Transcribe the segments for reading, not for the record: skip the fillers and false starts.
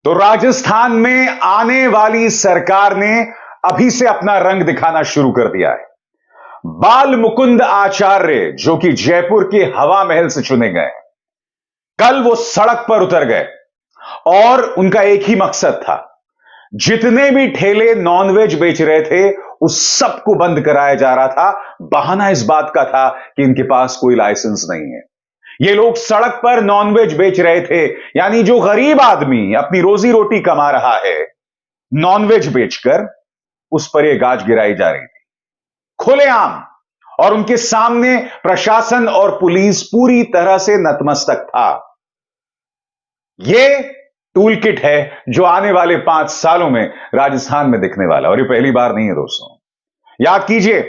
तो राजस्थान में आने वाली सरकार ने अभी से अपना रंग दिखाना शुरू कर दिया है। बाल मुकुंद आचार्य, जो कि जयपुर के हवा महल से चुने गए, कल वो सड़क पर उतर गए और उनका एक ही मकसद था, जितने भी ठेले नॉनवेज बेच रहे थे उस सबको बंद कराया जा रहा था। बहाना इस बात का था कि इनके पास कोई लाइसेंस नहीं है। ये लोग सड़क पर नॉनवेज बेच रहे थे, यानी जो गरीब आदमी अपनी रोजी रोटी कमा रहा है नॉनवेज बेचकर, उस पर यह गाज गिराई जा रही थी खुलेआम, और उनके सामने प्रशासन और पुलिस पूरी तरह से नतमस्तक था। यह टूल किट है जो आने वाले 5 सालों में राजस्थान में दिखने वाला, और यह पहली बार नहीं है दोस्तों। याद कीजिए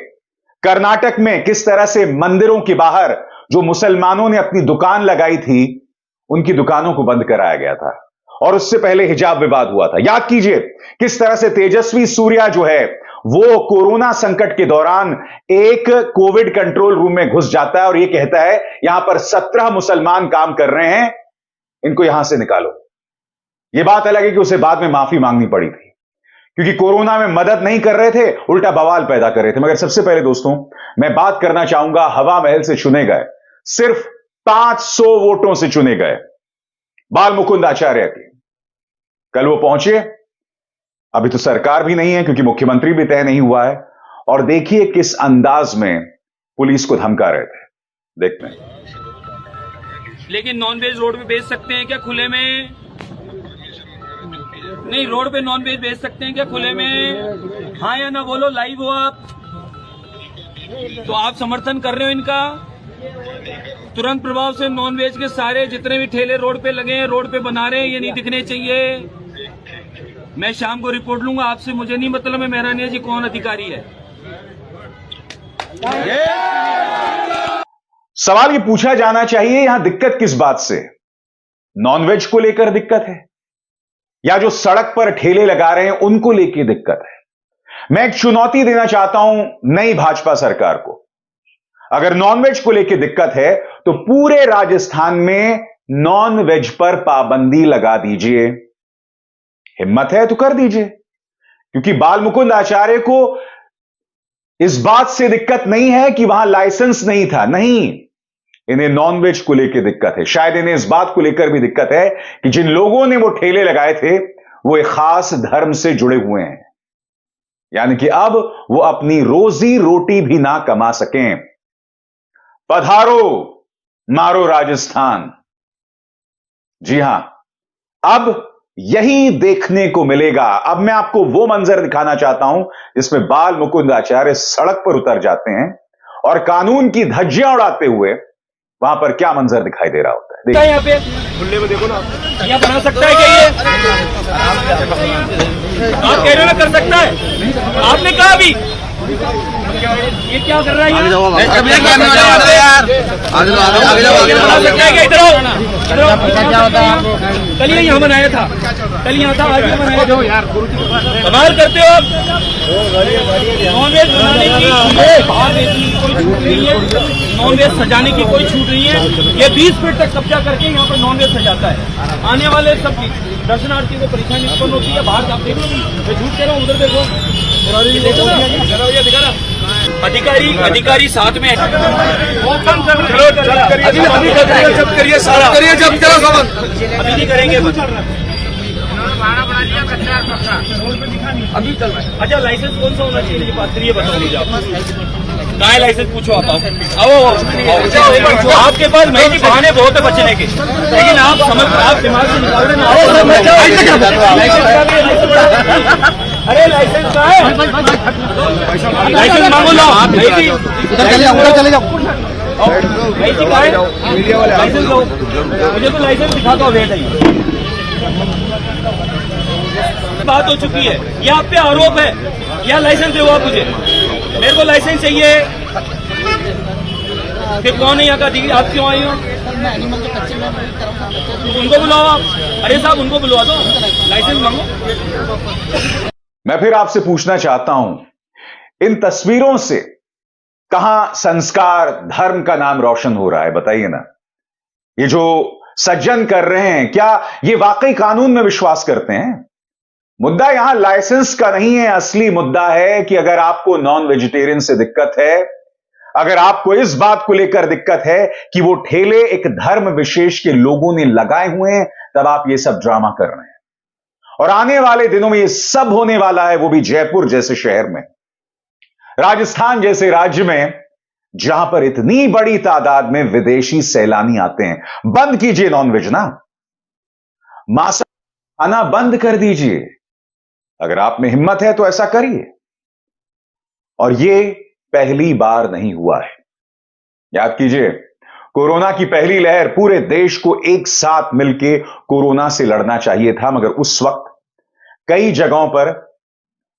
कर्नाटक में किस तरह से मंदिरों के बाहर जो मुसलमानों ने अपनी दुकान लगाई थी उनकी दुकानों को बंद कराया गया था, और उससे पहले हिजाब विवाद हुआ था। याद कीजिए किस तरह से तेजस्वी सूर्या जो है वो कोरोना संकट के दौरान एक कोविड कंट्रोल रूम में घुस जाता है और यह कहता है यहां पर 17 मुसलमान काम कर रहे हैं, इनको यहां से निकालो। यह बात अलग है कि उसे बाद में माफी मांगनी पड़ी थी, क्योंकि कोरोना में मदद नहीं कर रहे थे, उल्टा बवाल पैदा कर रहे थे। मगर सबसे पहले दोस्तों मैं बात करना चाहूंगा हवा महल से चुने गए, सिर्फ 500 वोटों से चुने गए बाल मुकुंद आचार्य के। कल वो पहुंचे, अभी तो सरकार भी नहीं है क्योंकि मुख्यमंत्री भी तय नहीं हुआ है, और देखिए किस अंदाज में पुलिस को धमका रहे थे। देखते हैं। लेकिन नॉनवेज रोड पे बेच सकते हैं क्या खुले में? नहीं, रोड पे नॉनवेज बेच सकते हैं क्या खुले में? हाँ या ना बोलो, लाइव हो आप, तो आप समर्थन कर रहे हो इनका? तुरंत प्रभाव से नॉनवेज के सारे जितने भी ठेले रोड पे लगे हैं, रोड पे बना रहे हैं, ये नहीं दिखने चाहिए। मैं शाम को रिपोर्ट लूंगा आपसे, मुझे नहीं मतलब है मेहरानिया जी कौन अधिकारी है। सवाल ये पूछा जाना चाहिए यहां दिक्कत किस बात से? नॉनवेज को लेकर दिक्कत है या जो सड़क पर ठेले लगा रहे हैं उनको लेकर दिक्कत है? मैं एक चुनौती देना चाहता हूं नई भाजपा सरकार को। अगर नॉनवेज को लेकर दिक्कत है तो पूरे राजस्थान में नॉनवेज पर पाबंदी लगा दीजिए। हिम्मत है तो कर दीजिए, क्योंकि बाल मुकुंद आचार्य को इस बात से दिक्कत नहीं है कि वहां लाइसेंस नहीं था, नहीं, इन्हें नॉनवेज को लेकर दिक्कत है। शायद इन्हें इस बात को लेकर भी दिक्कत है कि जिन लोगों ने वो ठेले लगाए थे वो एक खास धर्म से जुड़े हुए हैं, यानी कि अब वो अपनी रोजी रोटी भी ना कमा सकें। पधारो मारो राजस्थान। जी हां, अब यही देखने को मिलेगा। अब मैं आपको वो मंजर दिखाना चाहता हूं जिसमें बाल मुकुंद आचार्य सड़क पर उतर जाते हैं और कानून की धज्जियां उड़ाते हुए वहां पर क्या मंजर दिखाई दे रहा होता है। देखिए यहाँ पे खुले में देखो ना, यहाँ बना सकता है क्या ये? आप कह रहे हो ना कर सकता है, आपने कहा अभी ये क्या कर रहा है? कल ये यहाँ बनाया था, कल यहाँ था, आज ये बनाया था यार। कमाल करते हो आप। नॉनवेज बनाने की बाहर बेचने की कोई छूट नहीं है, नॉनवेज सजाने की कोई छूट नहीं है। ये 20 फीट तक कब्जा करके यहाँ पर नॉनवेज सजाता है। आने वाले सब दर्शनार्थियों को परेशानी उत्पन्न होती है। बाहर आप देख लो, मैं झूठ कह रहा हूँ, उधर देखो, अधिकारी साथ में करिए सारा करिए, जब चलो सामान अभी नहीं करेंगे। अभी चल रहा है। अच्छा, लाइसेंस कौन सा होना चाहिए बात करिए, बताओ मुझे आप कहाँ है लाइसेंस? पूछो आप, आओ। आपके पास महंगी बहाने बहुत है बचने के, लेकिन आप आप दिमाग से निकाल देना। अरे लाइसेंस कहाँ है? लाइसेंस मांगो, लो चले जाओ। लाइसेंस लो, मुझे तो लाइसेंस दिखा दो। वेट है, बात हो चुकी है, ये आप पे आरोप है। या लाइसेंस दो आप मुझे, मेरे को लाइसेंस चाहिए। फिर कौन है यहाँ का अधिकारी? आप क्यों आई हो? उनको बुलाओ आप। अरे साहब उनको बुलवा दो, लाइसेंस मांगो। मैं फिर आपसे पूछना चाहता हूं, इन तस्वीरों से कहां संस्कार धर्म का नाम रोशन हो रहा है? बताइए ना। ये जो सज्जन कर रहे हैं, क्या ये वाकई कानून में विश्वास करते हैं? मुद्दा यहां लाइसेंस का नहीं है, असली मुद्दा है कि अगर आपको नॉन वेजिटेरियन से दिक्कत है, अगर आपको इस बात को लेकर दिक्कत है कि वो ठेले एक धर्म विशेष के लोगों ने लगाए हुए हैं, तब आप ये सब ड्रामा कर रहे हैं। और आने वाले दिनों में ये सब होने वाला है, वो भी जयपुर जैसे शहर में, राजस्थान जैसे राज्य में, जहां पर इतनी बड़ी तादाद में विदेशी सैलानी आते हैं। बंद कीजिए नॉनवेज ना, मांसाहारी खाना बंद कर दीजिए। अगर आप में हिम्मत है तो ऐसा करिए। और ये पहली बार नहीं हुआ है। याद कीजिए, कोरोना की पहली लहर पूरे देश को एक साथ मिलकर कोरोना से लड़ना चाहिए था, मगर उस वक्त कई जगहों पर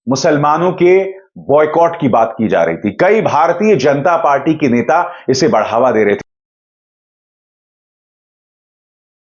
मुसलमानों के बॉयकॉट की बात की जा रही थी। कई भारतीय जनता पार्टी के नेता इसे बढ़ावा दे रहे थे।